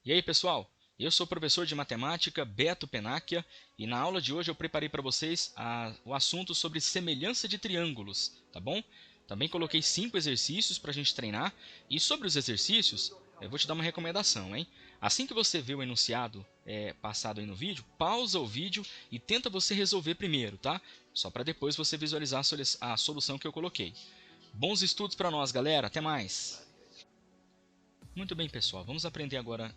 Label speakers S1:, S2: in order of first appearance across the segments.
S1: E aí, pessoal? Eu sou o professor de matemática Beto Penacchia e na aula de hoje eu preparei para vocês o assunto sobre semelhança de triângulos, tá bom? Também coloquei 5 exercícios para a gente treinar e sobre os exercícios eu vou te dar uma recomendação, hein? Assim que você vê o enunciado passado aí no vídeo, pausa o vídeo e tenta você resolver primeiro, tá? Só para depois você visualizar a solução que eu coloquei. Bons estudos para nós, galera! Até mais! Muito bem, pessoal, vamos aprender agora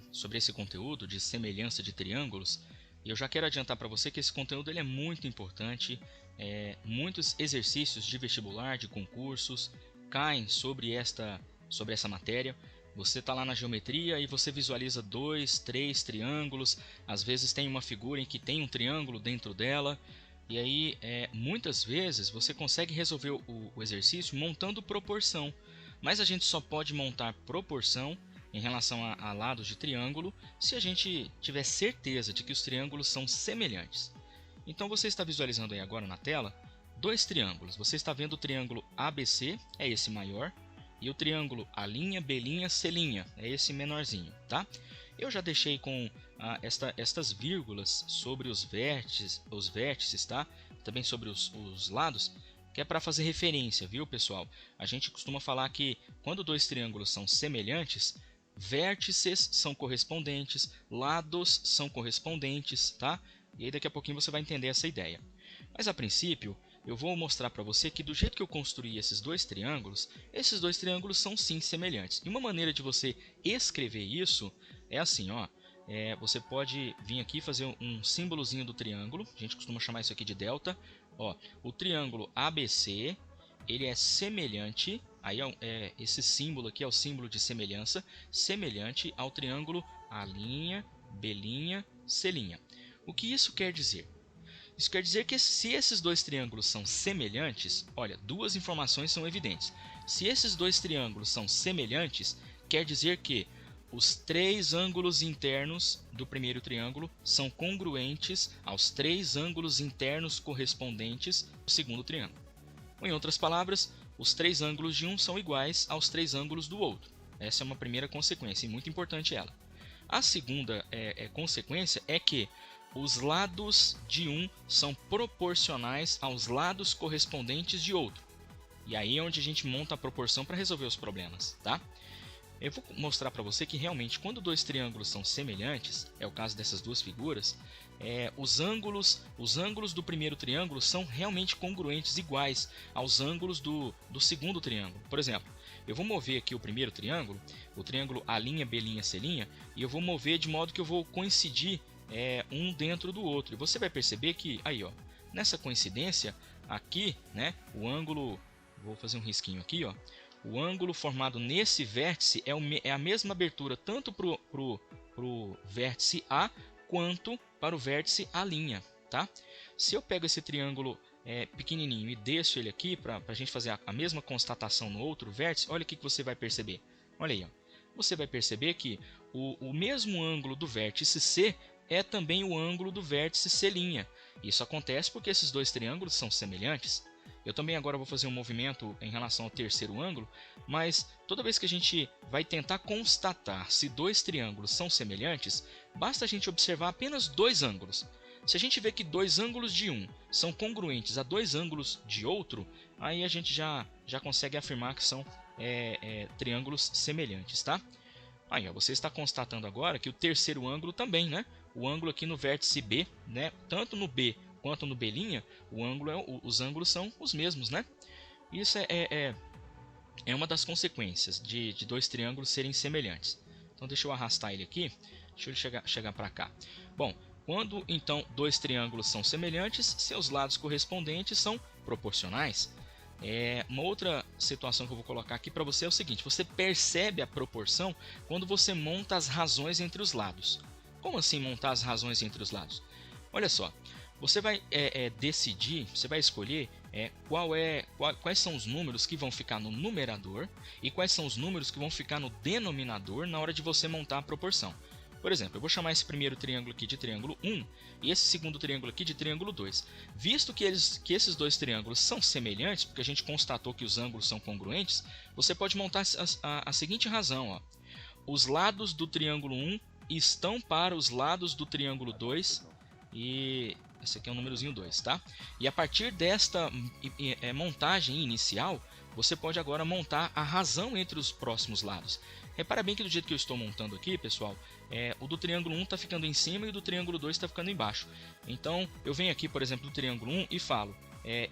S1: sobre esse conteúdo de semelhança de triângulos. E eu já quero adiantar para você que esse conteúdo ele é muito importante. Muitos exercícios de vestibular, de concursos, caem sobre essa matéria. Você está lá na geometria e você visualiza 2, 3 triângulos. Às vezes tem uma figura em que tem um triângulo dentro dela. E aí, muitas vezes, você consegue resolver o exercício montando proporção. Mas a gente só pode montar proporção em relação a lados de triângulo se a gente tiver certeza de que os triângulos são semelhantes. Então você está visualizando aí agora na tela dois triângulos. Você está vendo o triângulo ABC, é esse maior, e o triângulo A'B', C'D, é esse menorzinho, tá? Eu já deixei com estas vírgulas sobre os vértices, tá? Também sobre os lados, que é para fazer referência, viu, pessoal? A gente costuma falar que quando dois triângulos são semelhantes, vértices são correspondentes, lados são correspondentes, tá? E aí daqui a pouquinho você vai entender essa ideia. Mas a princípio, eu vou mostrar para você que do jeito que eu construí esses dois triângulos são sim semelhantes. E uma maneira de você escrever isso é assim, ó. Você pode vir aqui fazer um símbolozinho do triângulo, a gente costuma chamar isso aqui de delta. Ó, o triângulo ABC ele é semelhante, aí esse símbolo aqui é o símbolo de semelhança, semelhante ao triângulo A'B', C'D. O que isso quer dizer? Isso quer dizer que se esses dois triângulos são semelhantes, olha, duas informações são evidentes. Se esses dois triângulos são semelhantes, quer dizer que os três ângulos internos do primeiro triângulo são congruentes aos três ângulos internos correspondentes do segundo triângulo. Ou, em outras palavras, os três ângulos de um são iguais aos três ângulos do outro. Essa é uma primeira consequência e muito importante ela. A segunda consequência é que os lados de um são proporcionais aos lados correspondentes de outro. E aí é onde a gente monta a proporção para resolver os problemas, tá? Eu vou mostrar para você que realmente quando dois triângulos são semelhantes, é o caso dessas duas figuras, os ângulos do primeiro triângulo são realmente congruentes, iguais aos ângulos do segundo triângulo. Por exemplo, eu vou mover aqui o primeiro triângulo, o triângulo A'B', C'D, e eu vou mover de modo que eu vou coincidir um dentro do outro. E você vai perceber que, aí ó, nessa coincidência, aqui, né, o ângulo, vou fazer um risquinho aqui, ó, o ângulo formado nesse vértice é a mesma abertura tanto para o vértice A quanto para o vértice A', tá? Se eu pego esse triângulo pequenininho e desço ele aqui para a gente fazer a mesma constatação no outro vértice, olha o que você vai perceber. Olha aí, ó. Você vai perceber que o mesmo ângulo do vértice C é também o ângulo do vértice C'. Isso acontece porque esses dois triângulos são semelhantes. Eu também agora vou fazer um movimento em relação ao terceiro ângulo, mas toda vez que a gente vai tentar constatar se dois triângulos são semelhantes, basta a gente observar apenas dois ângulos. Se a gente vê que dois ângulos de um são congruentes a dois ângulos de outro, aí a gente já consegue afirmar que são triângulos semelhantes, tá? Aí, ó, você está constatando agora que o terceiro ângulo também, né? O ângulo aqui no vértice B, né? Tanto no B quanto no B', os ângulos são os mesmos, né? Isso é uma das consequências de dois triângulos serem semelhantes. Então deixa eu arrastar ele aqui, deixa ele chegar para cá. Bom, quando então dois triângulos são semelhantes, seus lados correspondentes são proporcionais. Uma outra situação que eu vou colocar aqui para você é o seguinte: você percebe a proporção quando você monta as razões entre os lados. Como assim montar as razões entre os lados? Olha só, você vai decidir, você vai escolher quais são os números que vão ficar no numerador e quais são os números que vão ficar no denominador na hora de você montar a proporção. Por exemplo, eu vou chamar esse primeiro triângulo aqui de triângulo 1 e esse segundo triângulo aqui de triângulo 2. Visto que esses dois triângulos são semelhantes, porque a gente constatou que os ângulos são congruentes, você pode montar a seguinte razão, ó. os lados do triângulo 1 estão para os lados do triângulo 2 e esse aqui é o númerozinho 2, tá? E a partir desta montagem inicial, você pode agora montar a razão entre os próximos lados. Repara bem que do jeito que eu estou montando aqui, pessoal, o do triângulo 1 está ficando em cima e o do triângulo 2 está ficando embaixo. Então, eu venho aqui, por exemplo, do triângulo 1 e falo,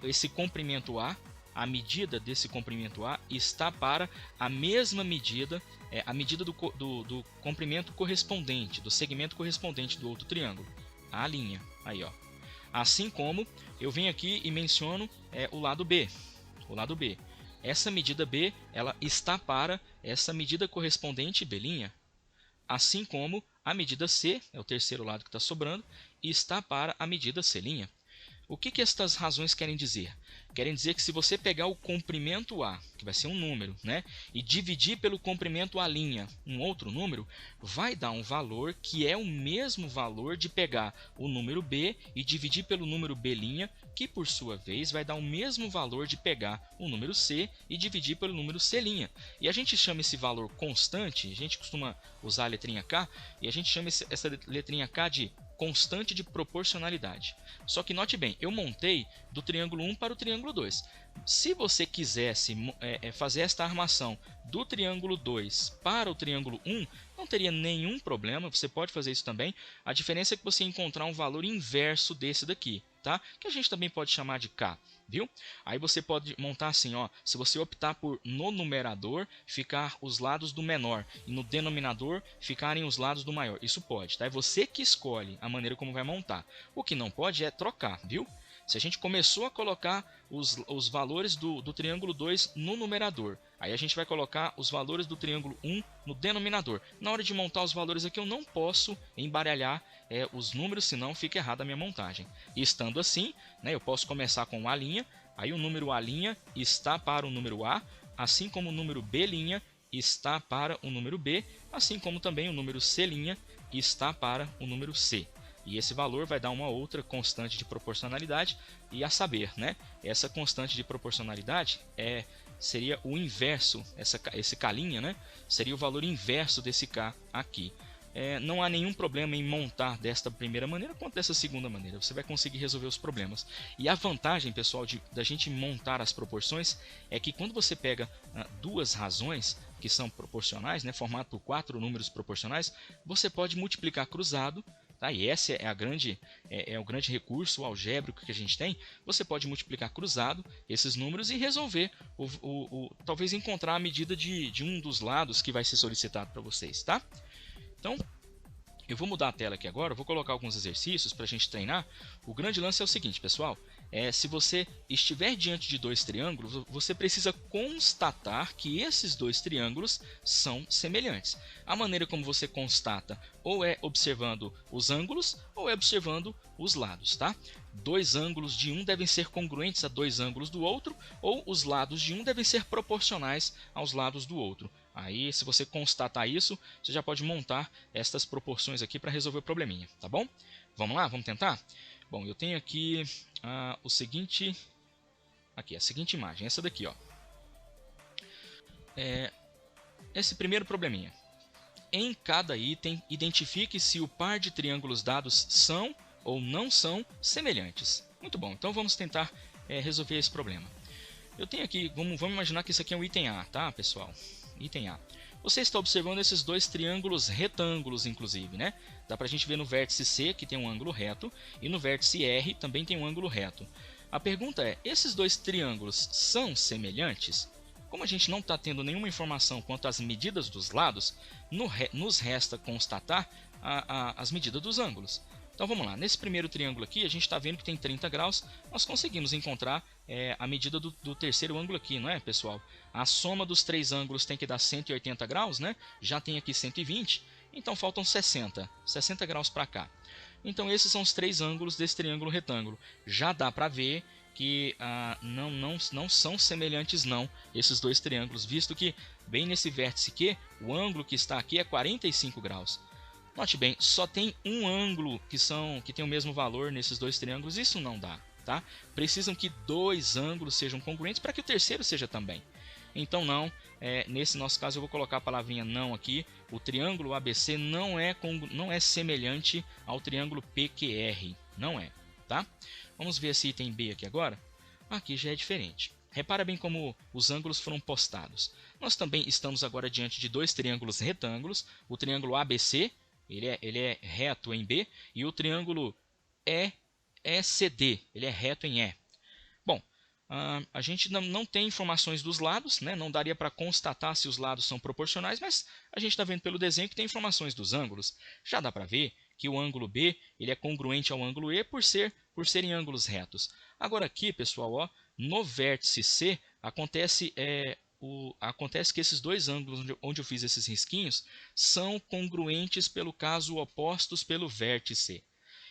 S1: esse comprimento A, a medida desse comprimento A está para a mesma medida, a medida do comprimento correspondente, do segmento correspondente do outro triângulo, a linha, aí ó. Assim como eu venho aqui e menciono o lado B, essa medida B, ela está para essa medida correspondente B', assim como a medida C, é o terceiro lado que está sobrando, está para a medida C'. O que estas razões querem dizer? Querem dizer que se você pegar o comprimento A, que vai ser um número, né, e dividir pelo comprimento A', um outro número, vai dar um valor que é o mesmo valor de pegar o número B e dividir pelo número B', que por sua vez vai dar o mesmo valor de pegar o número C e dividir pelo número C'. E a gente chama esse valor constante, a gente costuma usar a letrinha K, e a gente chama essa letrinha K de constante de proporcionalidade. Só que note bem, eu montei do triângulo 1 para o triângulo 2. Se você quisesse fazer esta armação do triângulo 2 para o triângulo 1, não teria nenhum problema, você pode fazer isso também. A diferença é que você encontrar um valor inverso desse daqui, tá? Que a gente também pode chamar de K. Viu? Aí você pode montar assim, ó, se você optar por no numerador ficar os lados do menor e no denominador ficarem os lados do maior. Isso pode, tá? É você que escolhe a maneira como vai montar. O que não pode é trocar, viu? Se a gente começou a colocar os valores do triângulo 2 no numerador, aí a gente vai colocar os valores do triângulo 1 no denominador. Na hora de montar os valores aqui eu não posso embaralhar os números, senão fica errada a minha montagem. E estando assim, né, eu posso começar com A', aí o número A' está para o número A, assim como o número B' está para o número B, assim como também o número C' está para o número C. E esse valor vai dar uma outra constante de proporcionalidade, e a saber, né, essa constante de proporcionalidade seria o inverso, esse K', né, seria o valor inverso desse K aqui. Não há nenhum problema em montar desta primeira maneira quanto dessa segunda maneira, você vai conseguir resolver os problemas. E a vantagem, pessoal, da gente montar as proporções é que quando você pega duas razões que são proporcionais, né, formado por 4 números proporcionais, você pode multiplicar cruzado. Tá? E esse é o grande recurso algébrico que a gente tem. Você pode multiplicar cruzado esses números e resolver, talvez encontrar a medida de um dos lados que vai ser solicitado para vocês. Tá? Então, eu vou mudar a tela aqui agora, eu vou colocar alguns exercícios para a gente treinar. O grande lance é o seguinte, pessoal. Se você estiver diante de dois triângulos, você precisa constatar que esses dois triângulos são semelhantes. A maneira como você constata ou é observando os ângulos ou é observando os lados, tá? Dois ângulos de um devem ser congruentes a dois ângulos do outro, ou os lados de um devem ser proporcionais aos lados do outro. Aí, se você constatar isso, você já pode montar estas proporções aqui para resolver o probleminha, tá bom? Vamos lá, vamos tentar? Bom, eu tenho aqui a seguinte imagem, essa daqui, ó. Esse primeiro probleminha. Em cada item, identifique se o par de triângulos dados são ou não são semelhantes. Muito bom, então vamos tentar resolver esse problema. Eu tenho aqui, vamos imaginar que isso aqui é um item A, tá, pessoal? Item A. Você está observando esses dois triângulos retângulos, inclusive, né? Dá pra gente ver no vértice C, que tem um ângulo reto, e no vértice R também tem um ângulo reto. A pergunta é, esses dois triângulos são semelhantes? Como a gente não está tendo nenhuma informação quanto às medidas dos lados, nos resta constatar as medidas dos ângulos. Então vamos lá, nesse primeiro triângulo aqui, a gente está vendo que tem 30 graus, nós conseguimos encontrar a medida do terceiro ângulo aqui, não é, pessoal? A soma dos três ângulos tem que dar 180 graus, né? Já tem aqui 120, então faltam 60 graus para cá. Então esses são os três ângulos desse triângulo retângulo. Já dá para ver que não são semelhantes não, esses dois triângulos, visto que bem nesse vértice Q, o ângulo que está aqui é 45 graus. Note bem, só tem um ângulo que tem o mesmo valor nesses dois triângulos, isso não dá, tá? Precisam que dois ângulos sejam congruentes para que o terceiro seja também. Então não, nesse nosso caso eu vou colocar a palavrinha não aqui. O triângulo ABC não é semelhante ao triângulo PQR, não é, tá? Vamos ver esse item B aqui agora. Aqui já é diferente. Repara bem como os ângulos foram postados. Nós também estamos agora diante de dois triângulos retângulos. O triângulo ABC, ele é reto em B, e o triângulo ECD, ele é reto em E. Bom, a gente não tem informações dos lados, né? Não daria para constatar se os lados são proporcionais, mas a gente está vendo pelo desenho que tem informações dos ângulos. Já dá para ver que o ângulo B ele é congruente ao ângulo E por serem ângulos retos. Agora aqui, pessoal, ó, no vértice C acontece que esses dois ângulos onde eu fiz esses risquinhos são congruentes pelo caso opostos pelo vértice.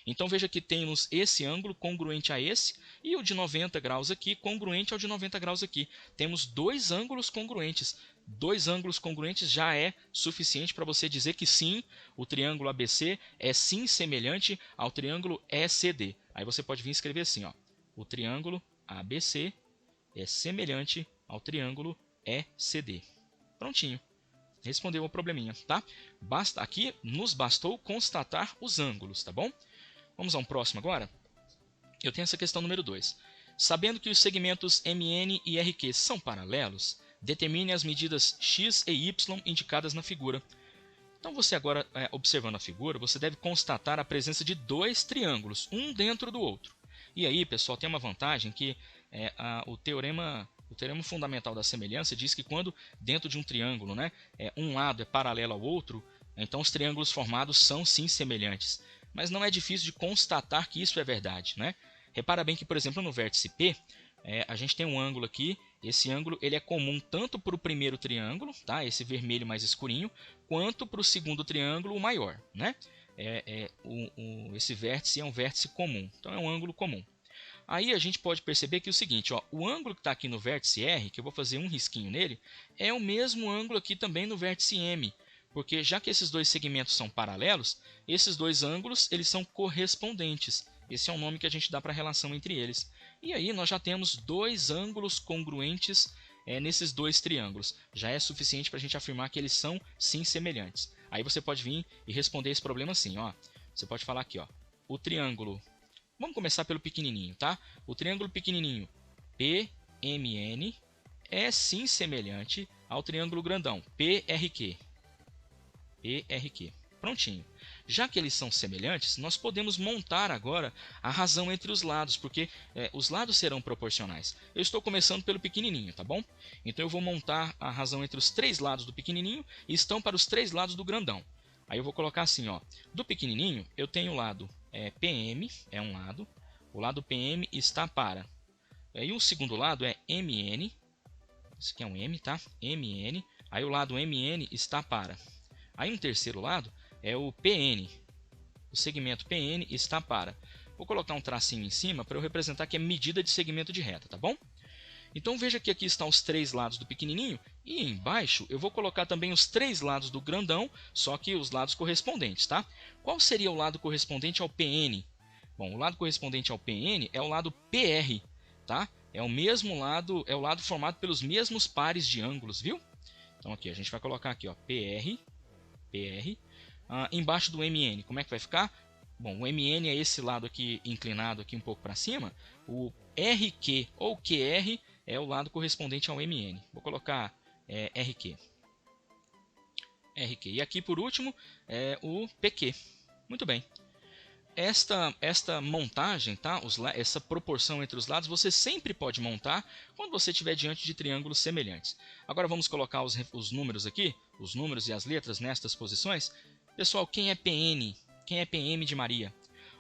S1: Então veja que temos esse ângulo congruente a esse e o de 90 graus aqui congruente ao de 90 graus aqui. Temos dois ângulos congruentes. Dois ângulos congruentes já é suficiente para você dizer que sim, o triângulo ABC é sim semelhante ao triângulo ECD. Aí você pode vir escrever assim, ó, o triângulo ABC é semelhante ao triângulo ECD. Prontinho. Respondeu o probleminha, tá? Aqui nos bastou constatar os ângulos, tá bom? Vamos a um próximo agora? Eu tenho essa questão número 2. Sabendo que os segmentos MN e RQ são paralelos, determine as medidas x e y indicadas na figura. Então você agora, observando a figura, você deve constatar a presença de dois triângulos, um dentro do outro. E aí, pessoal, tem uma vantagem que o teorema fundamental da semelhança diz que quando dentro de um triângulo, né, um lado é paralelo ao outro, então os triângulos formados são sim semelhantes. Mas não é difícil de constatar que isso é verdade, né? Repara bem que, por exemplo, no vértice P, a gente tem um ângulo aqui. Esse ângulo ele é comum tanto para o primeiro triângulo, tá? Esse vermelho mais escurinho, quanto para o segundo triângulo, o maior, né? Esse vértice é um vértice comum, então é um ângulo comum. Aí a gente pode perceber que é o seguinte, ó, o ângulo que está aqui no vértice R, que eu vou fazer um risquinho nele, é o mesmo ângulo aqui também no vértice M. Porque já que esses dois segmentos são paralelos, esses dois ângulos eles são correspondentes. Esse é o nome que a gente dá para a relação entre eles. E aí nós já temos dois ângulos congruentes nesses dois triângulos. Já é suficiente para a gente afirmar que eles são sim semelhantes. Aí você pode vir e responder esse problema assim. Ó. Você pode falar aqui, ó, o triângulo... Vamos começar pelo pequenininho, tá? O triângulo pequenininho PMN é sim semelhante ao triângulo grandão PRQ. Prontinho. Já que eles são semelhantes, nós podemos montar agora a razão entre os lados, porque os lados serão proporcionais. Eu estou começando pelo pequenininho, tá bom? Então eu vou montar a razão entre os três lados do pequenininho e estão para os três lados do grandão. Aí eu vou colocar assim, ó, do pequenininho eu tenho o lado PM, é um lado, o lado PM está para. E o segundo lado é MN, esse aqui é um M, tá? MN, aí o lado MN está para. Aí um terceiro lado é o PN. O segmento PN está para. Vou colocar um tracinho em cima para eu representar que é medida de segmento de reta, tá bom? Então veja que aqui estão os três lados do pequenininho e embaixo eu vou colocar também os três lados do grandão, só que os lados correspondentes, tá? Qual seria o lado correspondente ao PN? Bom, o lado correspondente ao PN é o lado PR, tá? É o mesmo lado, é o lado formado pelos mesmos pares de ângulos, viu? Então aqui a gente vai colocar aqui, ó, PR. Embaixo do MN, como é que vai ficar? Bom, o MN é esse lado aqui inclinado aqui um pouco para cima. O RQ ou QR é o lado correspondente ao MN. Vou colocar RQ. E aqui por último é o PQ. Muito bem. Esta montagem, tá? Essa proporção entre os lados, você sempre pode montar quando você estiver diante de triângulos semelhantes. Agora vamos colocar os números aqui, os números e as letras nestas posições. Pessoal, quem é PN? Quem é PM de Maria?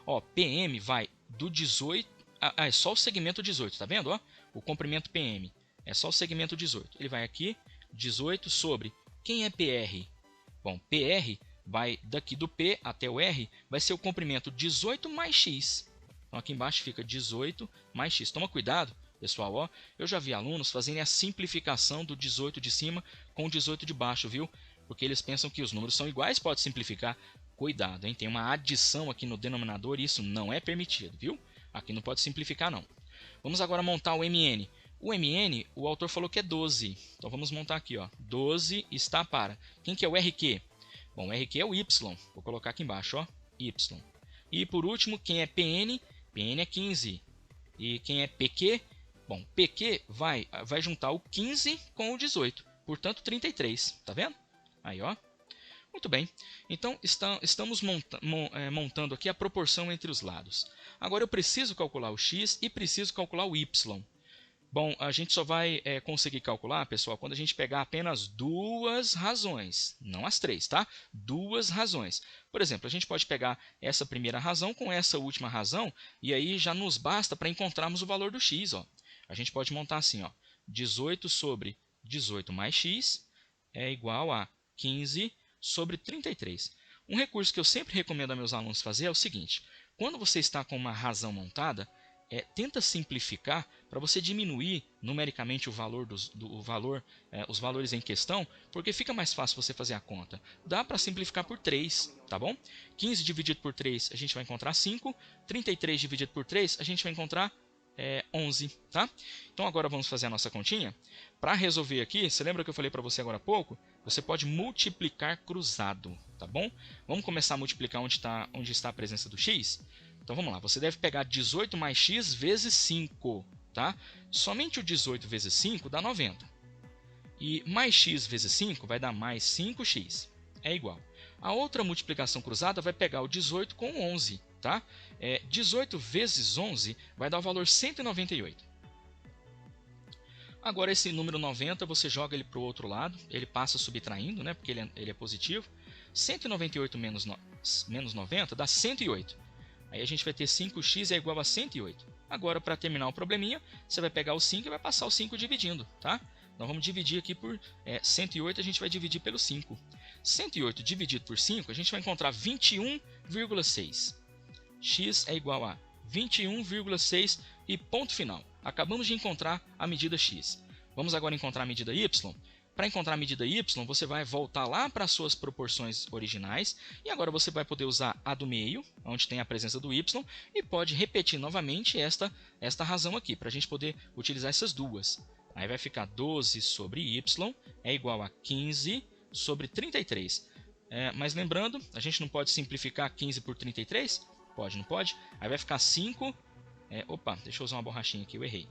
S1: Ó, PM vai do 18... é só o segmento 18, tá vendo? Ó, o comprimento PM é só o segmento 18. Ele vai aqui, 18 sobre... Quem é PR? Bom, PR... vai daqui do P até o R, vai ser o comprimento 18 mais X. Então aqui embaixo fica 18 mais X. Toma cuidado, pessoal, ó. Eu já vi alunos fazerem a simplificação do 18 de cima com o 18 de baixo, viu? Porque eles pensam que os números são iguais, pode simplificar. Cuidado, hein? Tem uma adição aqui no denominador e isso não é permitido, viu? Aqui não pode simplificar, não. Vamos agora montar o MN. O MN, o autor falou que é 12. Então vamos montar aqui, ó. 12 está para. Quem que é o RQ? Bom, o RQ é o Y. Vou colocar aqui embaixo, ó. Y. E por último, quem é PN? PN é 15. E quem é PQ? Bom, PQ vai juntar o 15 com o 18. Portanto, 33. Tá vendo? Aí, ó. Muito bem. Então, estamos montando aqui a proporção entre os lados. Agora eu preciso calcular o x e preciso calcular o y. Bom, a gente só vai conseguir calcular, pessoal, quando a gente pegar apenas duas razões, não as três, tá? Duas razões. Por exemplo, a gente pode pegar essa primeira razão com essa última razão e aí já nos basta para encontrarmos o valor do x, ó. A gente pode montar assim, ó, 18 sobre 18 mais x é igual a 15 sobre 33. Um recurso que eu sempre recomendo a meus alunos fazer é o seguinte: quando você está com uma razão montada, tenta simplificar para você diminuir numericamente o valor os valores em questão, porque fica mais fácil você fazer a conta. Dá para simplificar por 3, tá bom? 15 dividido por 3 a gente vai encontrar 5, 33 dividido por 3 a gente vai encontrar 11, tá? Então agora vamos fazer a nossa continha. Para resolver aqui, você lembra que eu falei para você agora há pouco? Você pode multiplicar cruzado, tá bom? Vamos começar a multiplicar onde está a presença do x? Então vamos lá, você deve pegar 18 mais x vezes 5, tá? Somente o 18 vezes 5 dá 90. E mais x vezes 5 vai dar mais 5x, é igual. A outra multiplicação cruzada vai pegar o 18 com o 11, tá? 18 vezes 11 vai dar o valor 198. Agora esse número 90 você joga ele para o outro lado, ele passa subtraindo, né? Porque ele é positivo. 198 menos 90 dá 108. Aí a gente vai ter 5x é igual a 108. Agora, para terminar o probleminha, você vai pegar o 5 e vai passar o 5 dividindo, tá? Então vamos dividir aqui por 108, a gente vai dividir pelo 5. 108 dividido por 5, a gente vai encontrar 21,6. X é igual a 21,6 e ponto final. Acabamos de encontrar a medida x. Vamos agora encontrar a medida y. Para encontrar a medida y, você vai voltar lá para as suas proporções originais e agora você vai poder usar a do meio, onde tem a presença do y, e pode repetir novamente esta razão aqui, para a gente poder utilizar essas duas. Aí vai ficar 12 sobre y é igual a 15 sobre 33. Mas lembrando, a gente não pode simplificar 15 por 33? Pode, não pode? Aí vai ficar 5... opa, deixa eu usar uma borrachinha aqui, eu errei.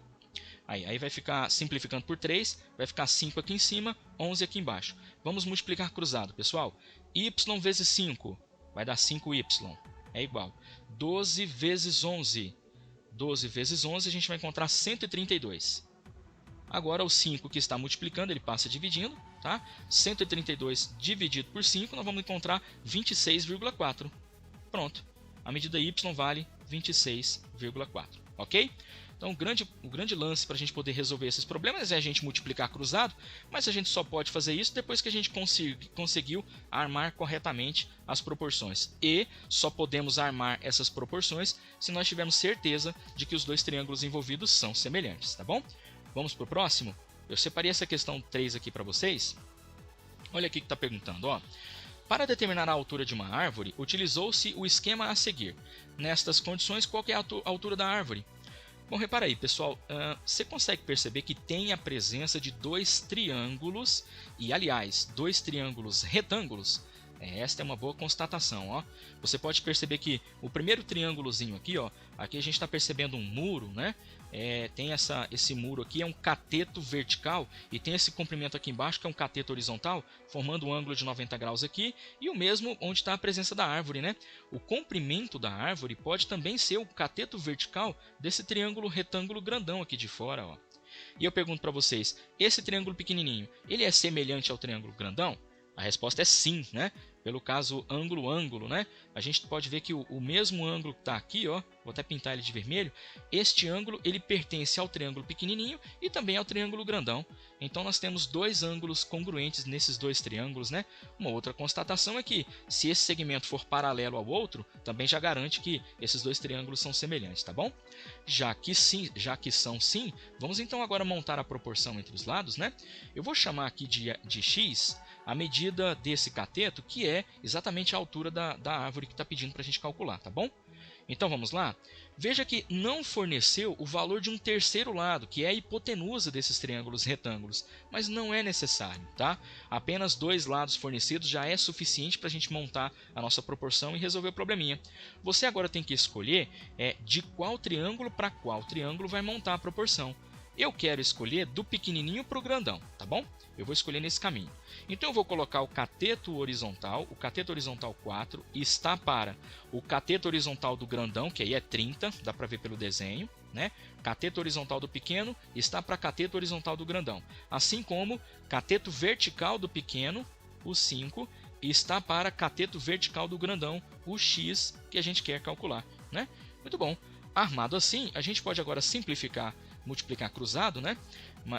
S1: Aí vai ficar, simplificando por 3, vai ficar 5 aqui em cima, 11 aqui embaixo. Vamos multiplicar cruzado, pessoal. Y vezes 5 vai dar 5y, é igual. 12 vezes 11. 12 vezes 11 a gente vai encontrar 132. Agora o 5 que está multiplicando, ele passa dividindo, tá? 132 dividido por 5, nós vamos encontrar 26,4. Pronto, a medida y vale 26,4, ok? Então, o grande lance para a gente poder resolver esses problemas é a gente multiplicar cruzado, mas a gente só pode fazer isso depois que a gente conseguiu armar corretamente as proporções. E só podemos armar essas proporções se nós tivermos certeza de que os dois triângulos envolvidos são semelhantes, tá bom? Vamos para o próximo? Eu separei essa questão 3 aqui para vocês. Olha aqui que está perguntando, ó. Para determinar a altura de uma árvore, utilizou-se o esquema a seguir. Nestas condições, qual é a altura da árvore? Bom, repara aí, pessoal, você consegue perceber que tem a presença de dois triângulos, e aliás, dois triângulos retângulos? Esta é uma boa constatação, ó. Você pode perceber que o primeiro triângulozinho aqui, ó, aqui a gente está percebendo um muro, né? Tem esse muro aqui, é um cateto vertical, e tem esse comprimento aqui embaixo, que é um cateto horizontal, formando um ângulo de 90 graus aqui, e o mesmo onde está a presença da árvore, né? O comprimento da árvore pode também ser o cateto vertical desse triângulo retângulo grandão aqui de fora, ó. E eu pergunto para vocês, esse triângulo pequenininho, ele é semelhante ao triângulo grandão? A resposta é sim, né? Pelo caso ângulo-ângulo, né? A gente pode ver que o mesmo ângulo que está aqui, ó, vou até pintar ele de vermelho, este ângulo ele pertence ao triângulo pequenininho e também ao triângulo grandão. Então nós temos dois ângulos congruentes nesses dois triângulos, né? Uma outra constatação é que se esse segmento for paralelo ao outro, também já garante que esses dois triângulos são semelhantes, tá bom? Já que são sim, vamos então agora montar a proporção entre os lados, né? Eu vou chamar aqui de x a medida desse cateto, que é exatamente a altura da árvore que está pedindo para a gente calcular, tá bom? Então vamos lá? Veja que não forneceu o valor de um terceiro lado, que é a hipotenusa desses triângulos retângulos, mas não é necessário, tá? Apenas 2 lados fornecidos já é suficiente para a gente montar a nossa proporção e resolver o probleminha. Você agora tem que escolher de qual triângulo para qual triângulo vai montar a proporção. Eu quero escolher do pequenininho para o grandão, tá bom? Eu vou escolher nesse caminho. Então eu vou colocar o cateto horizontal 4 está para o cateto horizontal do grandão, que aí é 30, dá para ver pelo desenho, né? Cateto horizontal do pequeno está para cateto horizontal do grandão. Assim como cateto vertical do pequeno, o 5, está para cateto vertical do grandão, o x, que a gente quer calcular, né? Muito bom. Armado assim, a gente pode agora simplificar, multiplicar cruzado, né?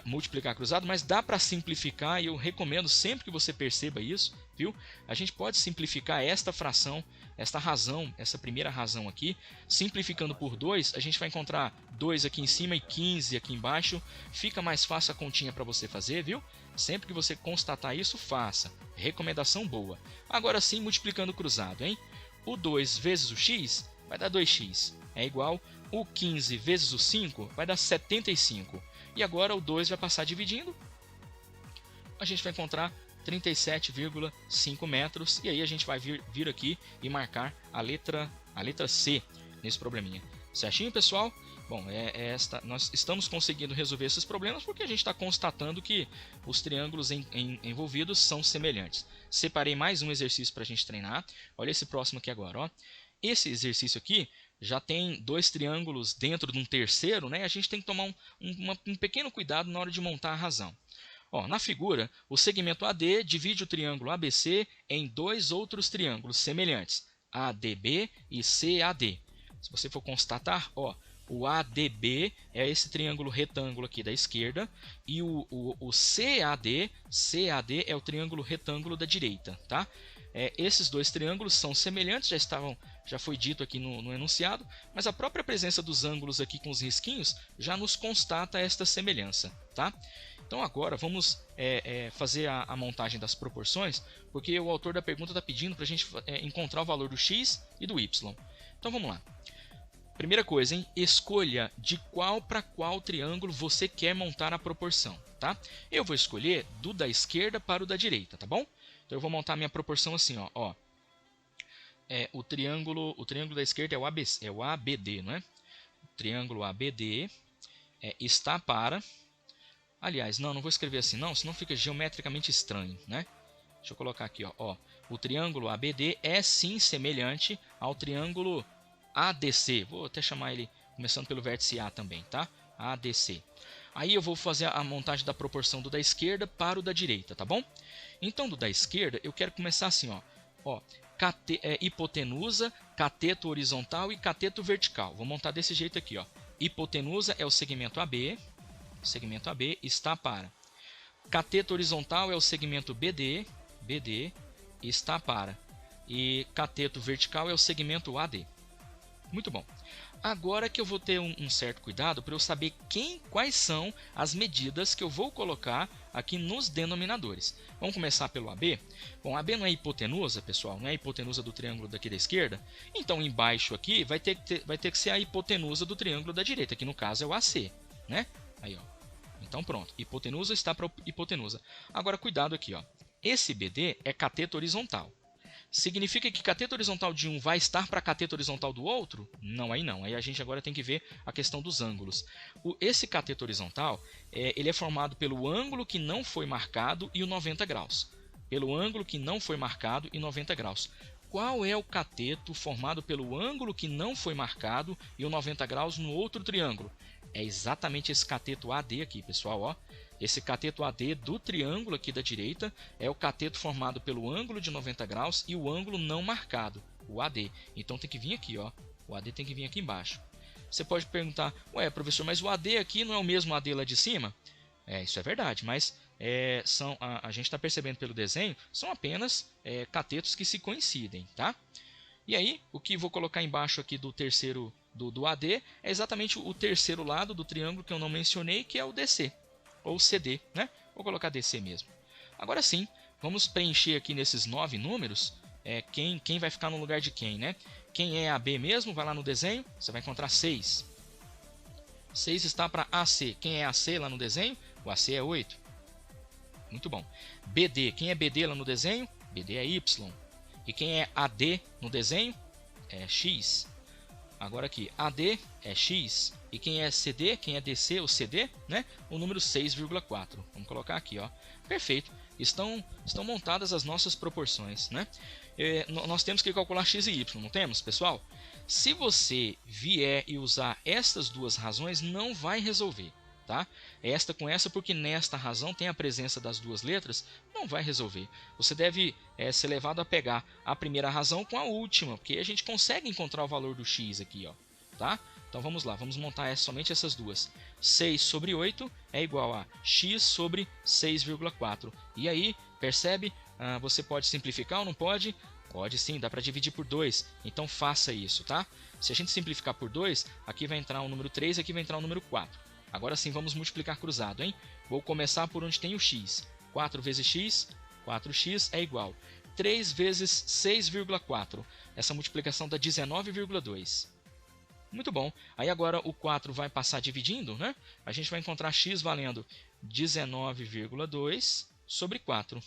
S1: Multiplicar cruzado, mas dá para simplificar e eu recomendo sempre que você perceba isso, viu? A gente pode simplificar esta fração, esta razão, essa primeira razão aqui, simplificando por 2, a gente vai encontrar 2 aqui em cima e 15 aqui embaixo, fica mais fácil a continha para você fazer, viu? Sempre que você constatar isso, faça. Recomendação boa. Agora sim, multiplicando cruzado, hein? O 2 vezes o x vai dar 2x, é igual o 15 vezes o 5 vai dar 75. E agora o 2 vai passar dividindo. A gente vai encontrar 37,5 metros. E aí a gente vai vir aqui e marcar a letra C nesse probleminha. Certinho, pessoal? Bom, nós estamos conseguindo resolver esses problemas porque a gente está constatando que os triângulos envolvidos são semelhantes. Separei mais um exercício para a gente treinar. Olha esse próximo aqui agora, ó. Esse exercício aqui já tem 2 triângulos dentro de um terceiro, né? A gente tem que tomar um pequeno cuidado na hora de montar a razão. Ó, na figura, o segmento AD divide o triângulo ABC em 2 outros triângulos semelhantes, ADB e CAD. Se você for constatar, ó, o ADB é esse triângulo retângulo aqui da esquerda e o CAD é o triângulo retângulo da direita, tá? Esses 2 triângulos são semelhantes, já foi dito aqui no enunciado, mas a própria presença dos ângulos aqui com os risquinhos já nos constata esta semelhança, tá? Então agora vamos fazer a montagem das proporções, porque o autor da pergunta está pedindo para a gente encontrar o valor do x e do y. Então vamos lá. Primeira coisa, hein? Escolha de qual para qual triângulo você quer montar a proporção, tá? Eu vou escolher do da esquerda para o da direita, tá bom? Então eu vou montar a minha proporção assim, ó. O triângulo da esquerda é o ABD, não é? O triângulo ABD está para... Aliás, não vou escrever assim não, senão fica geometricamente estranho, né? Deixa eu colocar aqui, ó. O triângulo ABD é sim semelhante ao triângulo ADC. Vou até chamar ele começando pelo vértice A também, tá? ADC. Aí eu vou fazer a montagem da proporção do da esquerda para o da direita, tá bom? Então, do da esquerda, eu quero começar assim, ó. Hipotenusa, cateto horizontal e cateto vertical. Vou montar desse jeito aqui, ó. Hipotenusa é o segmento AB. O segmento AB está para. Cateto horizontal é o segmento BD está para. E cateto vertical é o segmento AD. Muito bom. Agora que eu vou ter um certo cuidado para eu saber quais são as medidas que eu vou colocar aqui nos denominadores. Vamos começar pelo AB. Bom, AB não é hipotenusa, pessoal, não é a hipotenusa do triângulo daqui da esquerda. Então, embaixo aqui vai ter que ser a hipotenusa do triângulo da direita, que no caso é o AC, né? Aí, ó. Então, pronto. Hipotenusa está para hipotenusa. Agora, cuidado aqui, ó. Esse BD é cateto horizontal. Significa que cateto horizontal de um vai estar para cateto horizontal do outro? Não, aí não. Aí a gente agora tem que ver a questão dos ângulos. Esse cateto horizontal, ele é formado pelo ângulo que não foi marcado e o 90 graus. Pelo ângulo que não foi marcado e 90 graus. Qual é o cateto formado pelo ângulo que não foi marcado e o 90 graus no outro triângulo? É exatamente esse cateto AD aqui, pessoal, ó. Esse cateto AD do triângulo aqui da direita é o cateto formado pelo ângulo de 90 graus e o ângulo não marcado, o AD. Então tem que vir aqui, ó. O AD tem que vir aqui embaixo. Você pode perguntar, ué, professor, mas o AD aqui não é o mesmo AD lá de cima? Isso é verdade, mas a gente está percebendo pelo desenho, são apenas catetos que se coincidem, tá? E aí, o que vou colocar embaixo aqui do terceiro do AD é exatamente o terceiro lado do triângulo que eu não mencionei, que é o DC. Ou CD, né? Vou colocar DC mesmo. Agora sim, vamos preencher aqui nesses 9 números quem vai ficar no lugar de quem, né? Quem é AB mesmo, vai lá no desenho, você vai encontrar 6. 6 está para AC. Quem é AC lá no desenho? O AC é 8. Muito bom. BD. Quem é BD lá no desenho? BD é Y. E quem é AD no desenho? É X. Agora aqui, AD é X. E quem é CD? Quem é DC ou CD? Né? O número 6,4. Vamos colocar aqui, ó. Perfeito. Estão montadas as nossas proporções, né? Nós temos que calcular x e y, não temos, pessoal? Se você vier e usar estas duas razões, não vai resolver, tá? Esta com essa, porque nesta razão tem a presença das duas letras, não vai resolver. Você deve ser levado a pegar a primeira razão com a última, porque a gente consegue encontrar o valor do x aqui, ó, tá? Então vamos lá, vamos montar somente essas duas. 6 sobre 8 é igual a x sobre 6,4. E aí, percebe? Você pode simplificar ou não pode? Pode sim, dá para dividir por 2. Então faça isso, tá? Se a gente simplificar por 2, aqui vai entrar o número 3 e aqui vai entrar o número 4. Agora sim, vamos multiplicar cruzado, hein? Vou começar por onde tem o x. 4 vezes x, 4x é igual. 3 vezes 6,4. Essa multiplicação dá 19,2. Muito bom. Aí agora o 4 vai passar dividindo, né? A gente vai encontrar x valendo 19,2 sobre 4.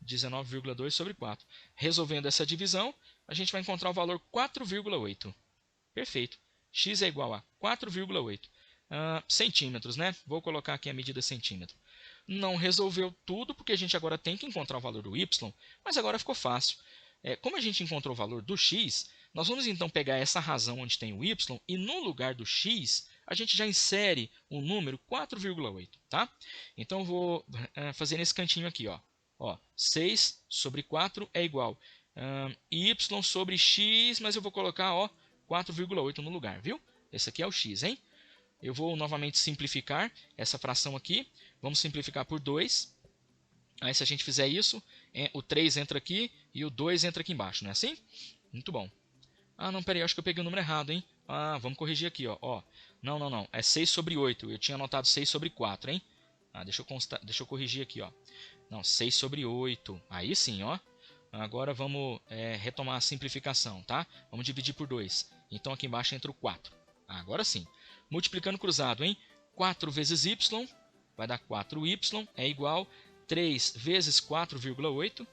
S1: 19,2 sobre 4. Resolvendo essa divisão, a gente vai encontrar o valor 4,8. Perfeito. X é igual a 4,8 centímetros, né? Vou colocar aqui a medida centímetro. Não resolveu tudo, porque a gente agora tem que encontrar o valor do y, mas agora ficou fácil. Como a gente encontrou o valor do x, nós vamos então pegar essa razão onde tem o y e no lugar do x, a gente já insere o número 4,8, tá? Então eu vou fazer nesse cantinho aqui, ó. 6 sobre 4 é igual y sobre x, mas eu vou colocar 4,8 no lugar, viu? Esse aqui é o x, hein? Eu vou novamente simplificar essa fração aqui. Vamos simplificar por 2. Aí se a gente fizer isso, o 3 entra aqui e o 2 entra aqui embaixo, não é assim? Muito bom. Não, peraí, acho que eu peguei o número errado, hein? Vamos corrigir aqui, ó. Não. É 6 sobre 8. Eu tinha anotado 6 sobre 4, hein? Deixa eu corrigir aqui, ó. Não, 6 sobre 8. Aí sim, ó. Agora vamos retomar a simplificação, tá? Vamos dividir por 2. Então aqui embaixo entra o 4. Agora sim. Multiplicando cruzado, hein? 4 vezes y vai dar 4y é igual 3 vezes 4,8.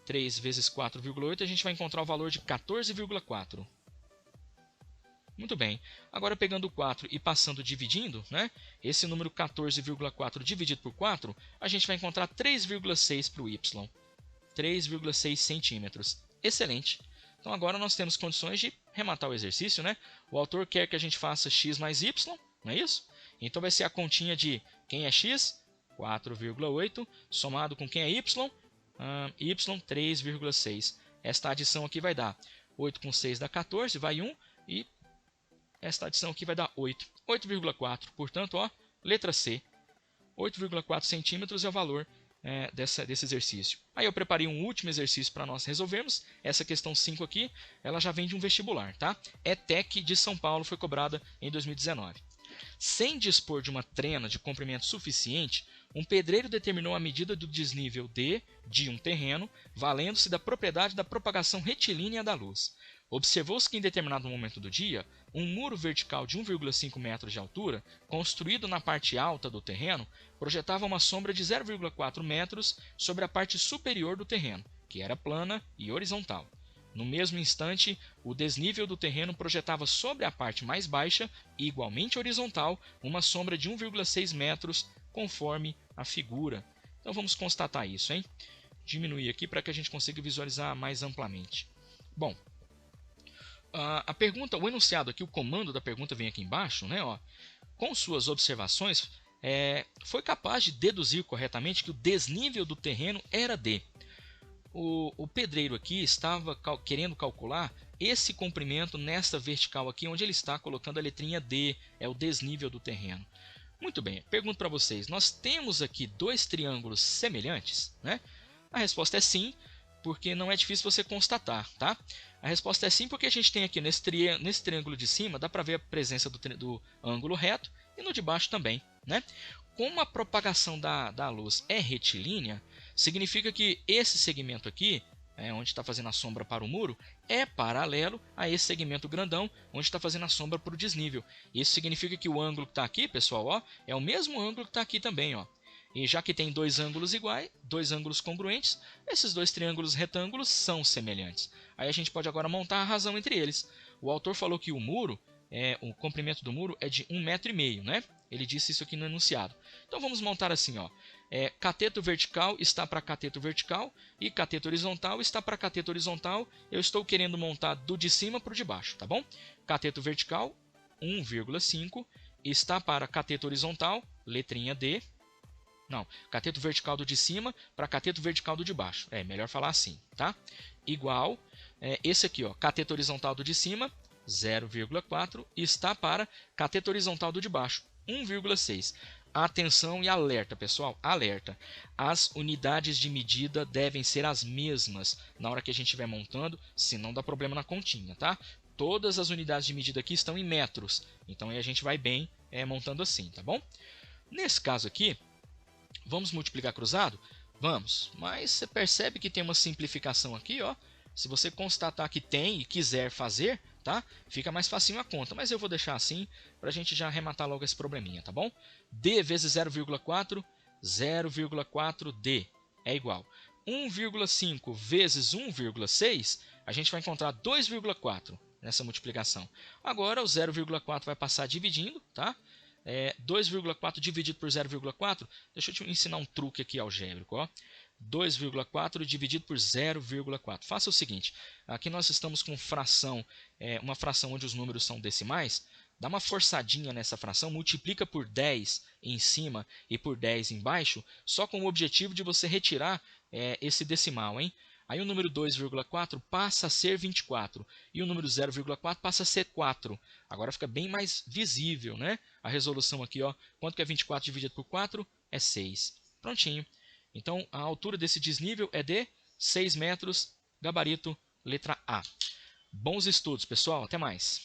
S1: 3 vezes 4,8 a gente vai encontrar o valor de 14,4. Muito bem. Agora pegando o 4 e passando dividindo, né? Esse número 14,4 dividido por 4, a gente vai encontrar 3,6 para o y. 3,6 centímetros. Excelente. Então agora nós temos condições de rematar o exercício, né? O autor quer que a gente faça x mais y, não é isso? Então vai ser a continha de quem é x, 4,8, somado com quem é y, y 3,6. Esta adição aqui vai dar 8 com 6 dá 14, vai 1, e esta adição aqui vai dar 8. 8,4, portanto, letra C. 8,4 centímetros é o valor desse exercício. Aí eu preparei um último exercício para nós resolvermos. Essa questão 5 aqui, ela já vem de um vestibular, tá? ETEC de São Paulo, foi cobrada em 2019. Sem dispor de uma trena de comprimento suficiente, um pedreiro determinou a medida do desnível D de um terreno, valendo-se da propriedade da propagação retilínea da luz. Observou-se que em determinado momento do dia, um muro vertical de 1,5 metros de altura, construído na parte alta do terreno, projetava uma sombra de 0,4 metros sobre a parte superior do terreno, que era plana e horizontal. No mesmo instante, o desnível do terreno projetava sobre a parte mais baixa, igualmente horizontal, uma sombra de 1,6 metros, conforme a figura. Então vamos constatar isso, hein? Diminuir aqui para que a gente consiga visualizar mais amplamente. Bom, a pergunta, o enunciado aqui, o comando da pergunta vem aqui embaixo, né? Com suas observações, foi capaz de deduzir corretamente que o desnível do terreno era D. O pedreiro aqui estava querendo calcular esse comprimento nesta vertical aqui, onde ele está colocando a letrinha D, é o desnível do terreno. Muito bem, pergunto para vocês, nós temos aqui dois triângulos semelhantes, né? A resposta é sim, porque não é difícil você constatar, tá? A resposta é sim, porque a gente tem aqui nesse triângulo de cima, dá para ver a presença do ângulo reto e no de baixo também, né? Como a propagação da luz é retilínea, significa que esse segmento aqui, onde está fazendo a sombra para o muro, é paralelo a esse segmento grandão, onde está fazendo a sombra para o desnível. Isso significa que o ângulo que está aqui, pessoal, ó, é o mesmo ângulo que está aqui também. Ó. E já que tem dois ângulos iguais, dois ângulos congruentes, esses dois triângulos retângulos são semelhantes. Aí a gente pode agora montar a razão entre eles. O autor falou que o muro, o comprimento do muro é de 1,5 m, né? Ele disse isso aqui no enunciado. Então vamos montar assim, ó. Cateto vertical está para cateto vertical e cateto horizontal está para cateto horizontal. Eu estou querendo montar do de cima para o de baixo, tá bom? Cateto vertical, 1,5 está para cateto horizontal, letrinha D. Não, cateto vertical do de cima para cateto vertical do de baixo. É melhor falar assim, tá? Igual, esse aqui, ó, cateto horizontal do de cima, 0,4, está para cateto horizontal do de baixo, 1,6. Atenção e alerta, pessoal, alerta. As unidades de medida devem ser as mesmas na hora que a gente estiver montando, senão dá problema na continha, tá? Todas as unidades de medida aqui estão em metros, então aí a gente vai bem montando assim, tá bom? Nesse caso aqui, vamos multiplicar cruzado? Vamos, mas você percebe que tem uma simplificação aqui, ó. Se você constatar que tem e quiser fazer, tá? Fica mais facinho a conta, mas eu vou deixar assim para a gente já arrematar logo esse probleminha, tá bom? D vezes 0,4, 0,4D é igual 1,5 vezes 1,6, a gente vai encontrar 2,4 nessa multiplicação. Agora o 0,4 vai passar dividindo, tá? 2,4 dividido por 0,4, deixa eu te ensinar um truque aqui algébrico, ó. 2,4 dividido por 0,4. Faça o seguinte, aqui nós estamos com fração, uma fração onde os números são decimais, dá uma forçadinha nessa fração, multiplica por 10 em cima e por 10 embaixo, só com o objetivo de você retirar esse decimal, hein? Aí o número 2,4 passa a ser 24 e o número 0,4 passa a ser 4. Agora fica bem mais visível, né? A resolução aqui, ó, quanto que é 24 dividido por 4? É 6. Prontinho. Então, a altura desse desnível é de 6 metros, gabarito, letra A. Bons estudos, pessoal. Até mais.